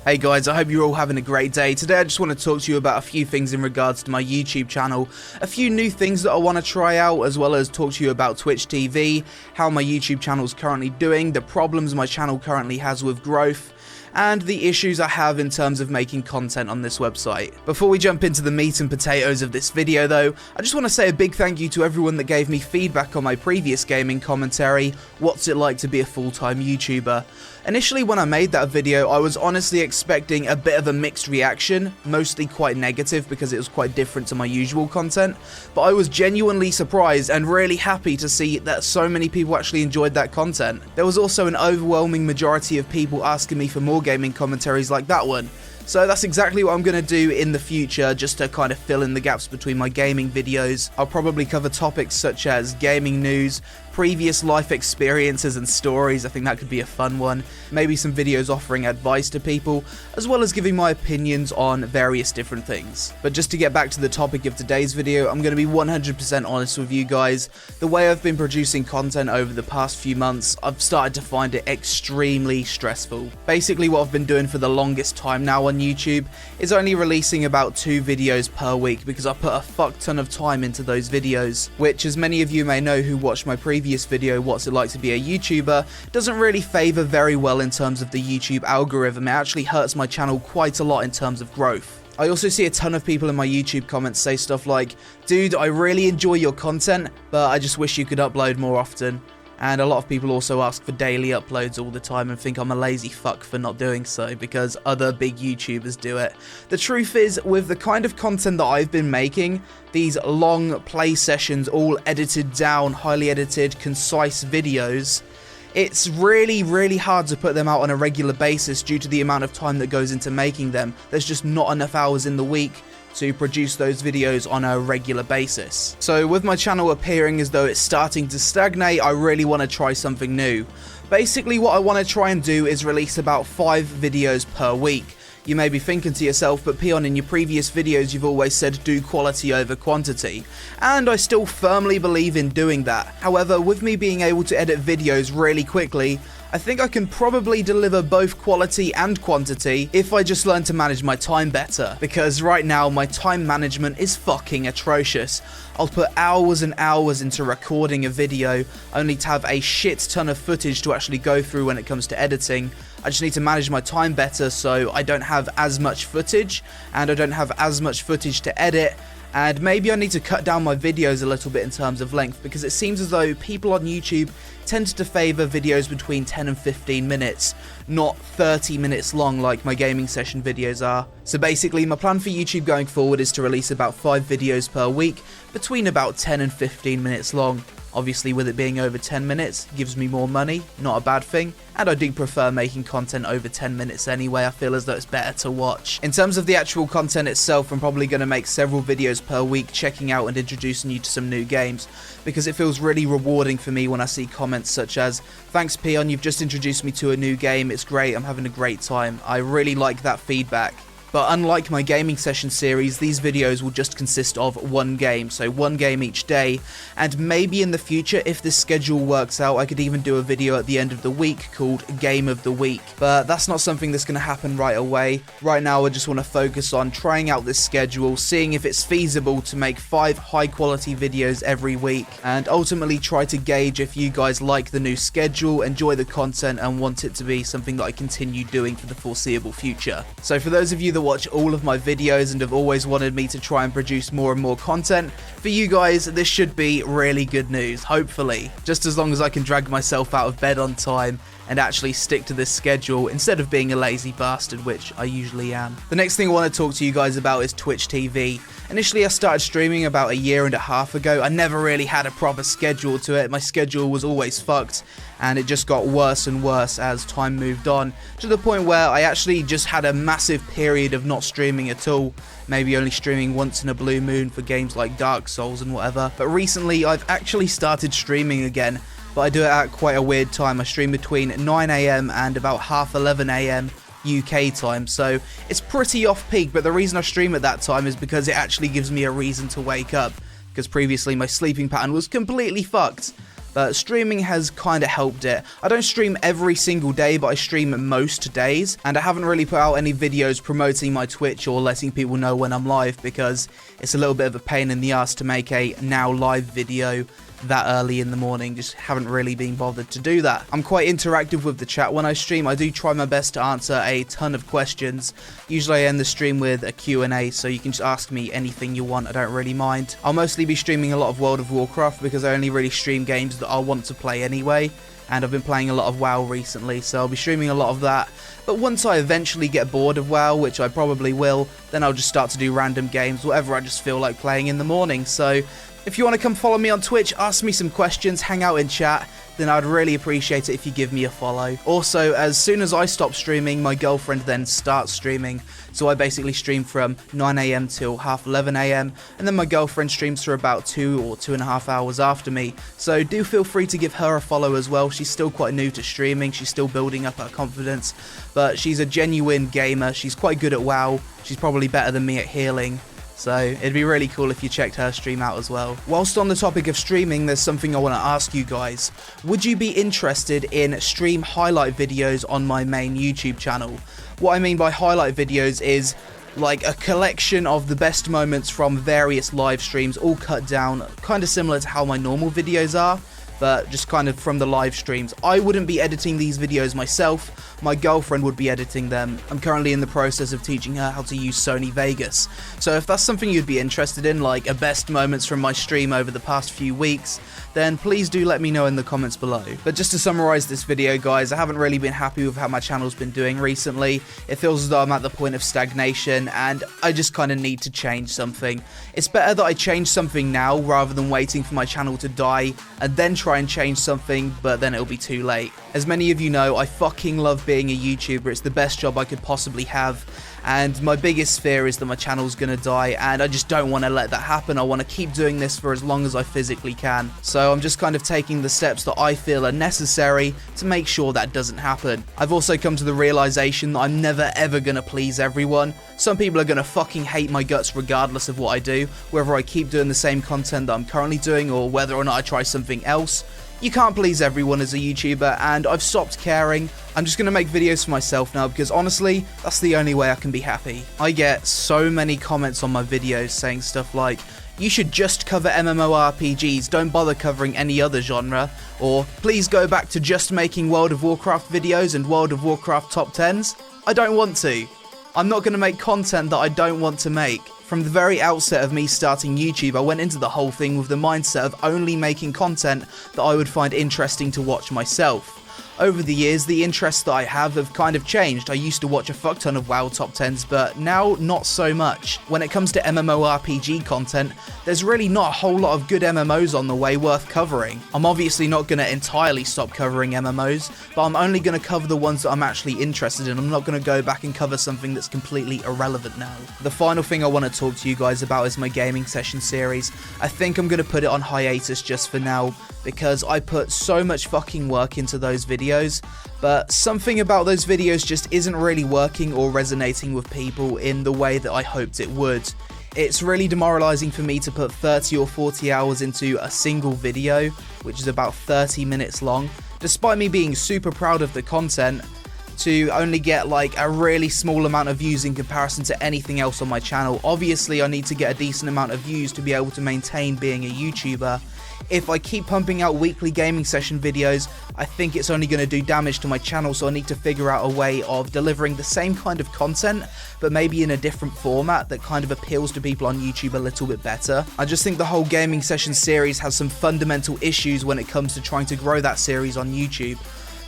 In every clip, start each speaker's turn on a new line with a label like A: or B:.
A: Hey guys, I hope you're all having a great day. Today I just want to talk to you about a few things in regards to my YouTube channel, a few new things that I want to try out, as well as talk to you about Twitch TV, how my YouTube channel is currently doing, the problems my channel currently has with growth, and the issues I have in terms of making content on this website. Before we jump into the meat and potatoes of this video though, I just want to say a big thank you to everyone that gave me feedback on my previous gaming commentary, what's it like to be a full-time YouTuber. Initially when I made that video, I was honestly expecting a bit of a mixed reaction, mostly quite negative because it was quite different to my usual content, but I was genuinely surprised and really happy to see that so many people actually enjoyed that content. There was also an overwhelming majority of people asking me for more gaming commentaries like that one. So that's exactly what I'm going to do in the future, just to kind of fill in the gaps between my gaming videos. I'll probably cover topics such as gaming news, previous life experiences and stories. I think that could be a fun one. Maybe some videos offering advice to people, as well as giving my opinions on various different things. But just to get back to the topic of today's video, I'm going to be 100% honest with you guys. The way I've been producing content over the past few months, I've started to find it extremely stressful. Basically what I've been doing for the longest time now on YouTube is only releasing about 2 videos per week, because I put a fuck ton of time into those videos, which, as many of you may know who watched my previous video, What's It Like to Be a YouTuber, doesn't really favor very well in terms of the YouTube algorithm. It actually hurts my channel quite a lot in terms of growth. I also see a ton of people in my YouTube comments say stuff like, "Dude, I really enjoy your content, but I just wish you could upload more often." And a lot of people also ask for daily uploads all the time and think I'm a lazy fuck for not doing so because other big YouTubers do it. The truth is, with the kind of content that I've been making, these long play sessions, all edited down, highly edited, concise videos, it's really hard to put them out on a regular basis due to the amount of time that goes into making them. There's just not enough hours in the week to produce those videos on a regular basis. So with my channel appearing as though it's starting to stagnate, I really want to try something new. Basically what I want to try and do is release about 5 videos per week. You may be thinking to yourself, but Peon, in your previous videos you've always said do quality over quantity, and I still firmly believe in doing that. However, with me being able to edit videos really quickly, I think I can probably deliver both quality and quantity if I just learn to manage my time better, because right now my time management is fucking atrocious. I'll put hours and hours into recording a video only to have a shit ton of footage to actually go through when it comes to editing. I just need to manage my time better so I don't have as much footage, and I don't have as much footage to edit. And maybe I need to cut down my videos a little bit in terms of length, because it seems as though people on YouTube tend to favor videos between 10 and 15 minutes, not 30 minutes long like my gaming session videos are. So basically my plan for YouTube going forward is to release about 5 videos per week, between about 10 and 15 minutes long. Obviously with it being over 10 minutes, gives me more money, not a bad thing, and I do prefer making content over 10 minutes anyway. I feel as though it's better to watch. In terms of the actual content itself, I'm probably going to make several videos per week checking out and introducing you to some new games, because it feels really rewarding for me when I see comments such as, "Thanks Peon, you've just introduced me to a new game, it's great, I'm having a great time." I really like that feedback. But unlike my gaming session series, these videos will just consist of one game, so one game each day, and maybe in the future, if this schedule works out, I could even do a video at the end of the week called Game of the Week. But that's not something that's going to happen right away. Right now I just want to focus on trying out this schedule, seeing if it's feasible to make 5 high quality videos every week, and ultimately try to gauge if you guys like the new schedule, enjoy the content, and want it to be something that I continue doing for the foreseeable future. So for those of you that watch all of my videos and have always wanted me to try and produce more and more content, for you guys this should be really good news, hopefully. Just as long as I can drag myself out of bed on time and actually stick to this schedule instead of being a lazy bastard, which I usually am. The next thing I want to talk to you guys about is Twitch TV. Initially I started streaming about 1.5 years ago. I never really had a proper schedule to it. My schedule was always fucked, and it just got worse and worse as time moved on, to the point where I actually just had a massive period of not streaming at all, maybe only streaming once in a blue moon for games like Dark Souls and whatever. But recently I've actually started streaming again, but I do it at quite a weird time. I stream between 9 AM and about half 11 AM UK time, so it's pretty off peak, but the reason I stream at that time is because it actually gives me a reason to wake up, because previously my sleeping pattern was completely fucked. but streaming has kind of helped it. I don't stream every single day, but I stream most days, and I haven't really put out any videos promoting my Twitch or letting people know when I'm live because it's a little bit of a pain in the ass to make a now live video that early in the morning. Just haven't really been bothered to do that. I'm quite interactive with the chat when I stream. I do try my best to answer a ton of questions. Usually I end the stream with a Q&A, so you can just ask me anything you want. I don't really mind. I'll mostly be streaming a lot of World of Warcraft because I only really stream games that I want to play anyway, and I've been playing a lot of WoW recently, so I'll be streaming a lot of that. But once I eventually get bored of WoW, which I probably will, then I'll just start to do random games, whatever I just feel like playing in the morning. So if you want to come follow me on Twitch, ask me some questions, hang out in chat, then I'd really appreciate it if you give me a follow. Also, as soon as I stop streaming, my girlfriend then starts streaming. So I basically stream from 9 AM till half 11 AM, and then my girlfriend streams for about 2 or 2.5 hours after me. So do feel free to give her a follow as well. She's still quite new to streaming, she's still building up her confidence, but she's a genuine gamer. She's quite good at WoW, she's probably better than me at healing. So it'd be really cool if you checked her stream out as well. Whilst on the topic of streaming, there's something I want to ask you guys. Would you be interested in stream highlight videos on my main YouTube channel? What I mean by highlight videos is like a collection of the best moments from various live streams, all cut down, kind of similar to how my normal videos are, but just kind of from the live streams. I wouldn't be editing these videos myself, my girlfriend would be editing them. I'm currently in the process of teaching her how to use Sony Vegas. So if that's something you'd be interested in, like a best moments from my stream over the past few weeks, then please do let me know in the comments below. But just to summarize this video, guys, I haven't really been happy with how my channel's been doing recently. It feels as though I'm at the point of stagnation, and I just kind of need to change something. It's better that I change something now rather than waiting for my channel to die and then try and change something, but then it'll be too late. As many of you know, I fucking love being a YouTuber. It's the best job I could possibly have, and my biggest fear is that my channel's gonna die, and I just don't want to let that happen. I want to keep doing this for as long as I physically can. So I'm just kind of taking the steps that I feel are necessary to make sure that doesn't happen. I've also come to the realization that I'm never ever gonna please everyone. Some people are gonna fucking hate my guts regardless of what I do, whether I keep doing the same content that I'm currently doing or whether or not I try something else. You can't please everyone as a YouTuber, and I've stopped caring. I'm just going to make videos for myself now because honestly, that's the only way I can be happy. I get so many comments on my videos saying stuff like, you should just cover MMORPGs, don't bother covering any other genre, or please go back to just making World of Warcraft videos and World of Warcraft top 10s. I don't want to. I'm not going to make content that I don't want to make. From the very outset of me starting YouTube, I went into the whole thing with the mindset of only making content that I would find interesting to watch myself. Over the years, the interests that I have kind of changed. I used to watch a fuck ton of WoW top 10s, but now not so much. When it comes to MMORPG content, there's really not a whole lot of good MMOs on the way worth covering. I'm obviously not going to entirely stop covering MMOs, but I'm only going to cover the ones that I'm actually interested in. I'm not going to go back and cover something that's completely irrelevant now. The final thing I want to talk to you guys about is my gaming session series. I think I'm going to put it on hiatus just for now, because I put so much fucking work into those videos, but something about those videos just isn't really working or resonating with people in the way that I hoped it would. It's really demoralizing for me to put 30 or 40 hours into a single video, which is about 30 minutes long, despite me being super proud of the content, to only get like a really small amount of views in comparison to anything else on my channel. Obviously, I need to get a decent amount of views to be able to maintain being a YouTuber. If I keep pumping out weekly gaming session videos, I think it's only going to do damage to my channel, so I need to figure out a way of delivering the same kind of content, but maybe in a different format that kind of appeals to people on YouTube a little bit better. I just think the whole gaming session series has some fundamental issues when it comes to trying to grow that series on YouTube.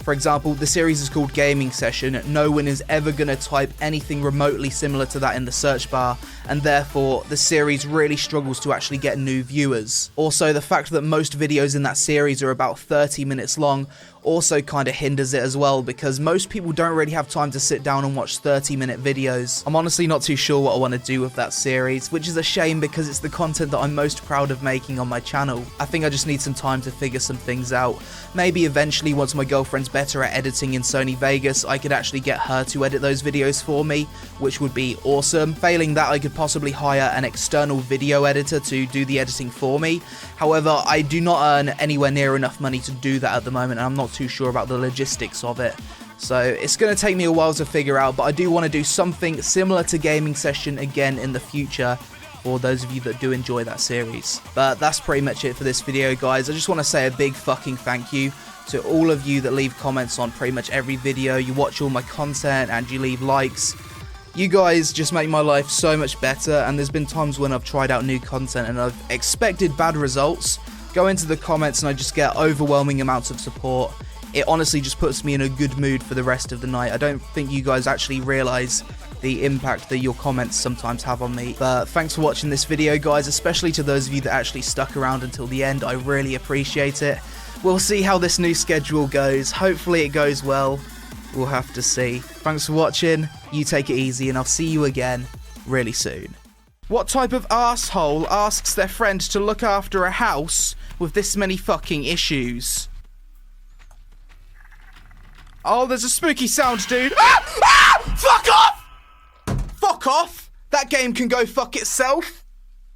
A: For example, the series is called Gaming Session. No one is ever going to type anything remotely similar to that in the search bar, and therefore the series really struggles to actually get new viewers. Also, the fact that most videos in that series are about 30 minutes long also kind of hinders it as well, because most people don't really have time to sit down and watch 30-minute videos. I'm honestly not too sure what I want to do with that series, which is a shame because it's the content that I'm most proud of making on my channel. I think I just need some time to figure some things out. Maybe eventually, once my girlfriend's better at editing in Sony Vegas, I could actually get her to edit those videos for me, which would be awesome. Failing that, I could possibly hire an external video editor to do the editing for me. However, I do not earn anywhere near enough money to do that at the moment, and I'm not too sure about the logistics of it. So it's going to take me a while to figure out, but I do want to do something similar to Gaming Session again in the future, for those of you that do enjoy that series. But that's pretty much it for this video, guys. I just want to say a big fucking thank you to all of you that leave comments on pretty much every video. You watch all my content and you leave likes. You guys just make my life so much better, and there's been times when I've tried out new content and I've expected bad results. Go into the comments and I just get overwhelming amounts of support. It honestly just puts me in a good mood for the rest of the night. I don't think you guys actually realise the impact that your comments sometimes have on me. But thanks for watching this video, guys, especially to those of you that actually stuck around until the end. I really appreciate it. We'll see how this new schedule goes. Hopefully it goes well. We'll have to see. Thanks for watching. You take it easy, and I'll see you again really soon. What type of asshole asks their friend to look after a house with this many fucking issues? Oh, there's a spooky sound, dude. Ah! Ah! Fuck off! Fuck off! That game can go fuck itself.